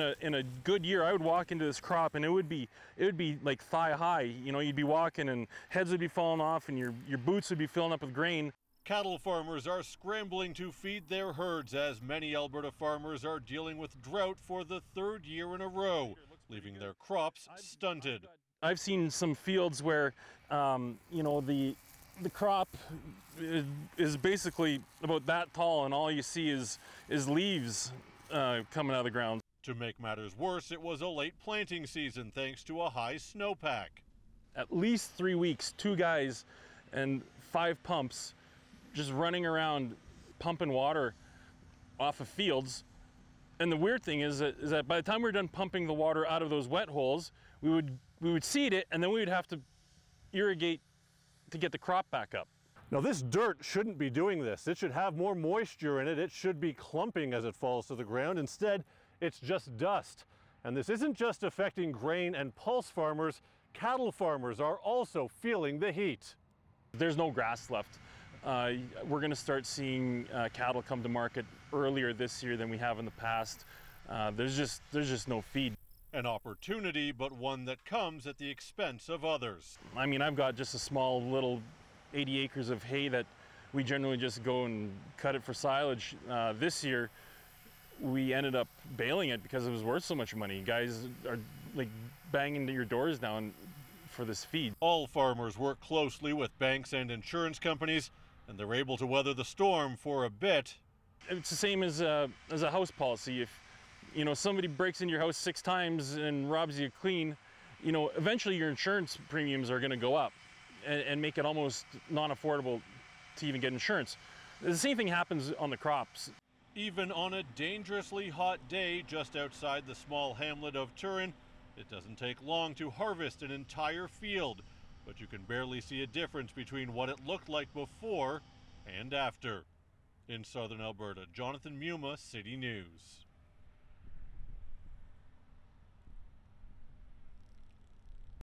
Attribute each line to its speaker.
Speaker 1: in a good year, I would walk into this crop and it would be like thigh high. You know, you'd be walking and heads would be falling off and your boots would be filling up with grain.
Speaker 2: Cattle farmers are scrambling to feed their herds as many Alberta farmers are dealing with drought for the third year in a row, leaving their crops stunted.
Speaker 1: I've seen some fields where, you know, the crop is basically about that tall and all you see is leaves coming out of the ground.
Speaker 2: To make matters worse, it was a late planting season thanks to a high snowpack.
Speaker 1: At least 3 weeks, 2 guys and 5 pumps just running around pumping water off of fields. And the weird thing is that by the time we're done pumping the water out of those wet holes, we would seed it and then we would have to irrigate to get the crop back up.
Speaker 3: Now this dirt shouldn't be doing this. It should have more moisture in it. It should be clumping as it falls to the ground. Instead, it's just dust. And this isn't just affecting grain and pulse farmers. Cattle farmers are also feeling the heat.
Speaker 1: There's no grass left. We're going to start seeing cattle come to market earlier this year than we have in the past. There's just no feed.
Speaker 2: An opportunity, but one that comes at the expense of others.
Speaker 1: I mean, I've got just a small little 80 acres of hay that we generally just go and cut it for silage. This year, we ended up baling it because it was worth so much money. Guys are like banging your doors down for this feed.
Speaker 2: All farmers work closely with banks and insurance companies, and they're able to weather the storm for a bit.
Speaker 1: It's the same as a house policy. If you know somebody breaks into your house 6 times and robs you clean, you know eventually your insurance premiums are going to go up and make it almost non-affordable to even get insurance. The same thing happens on the crops.
Speaker 2: Even on a dangerously hot day just outside the small hamlet of Turin, it doesn't take long to harvest an entire field, but you can barely see a difference between what it looked like before and after. In southern Alberta, Jonathan Muma, City News.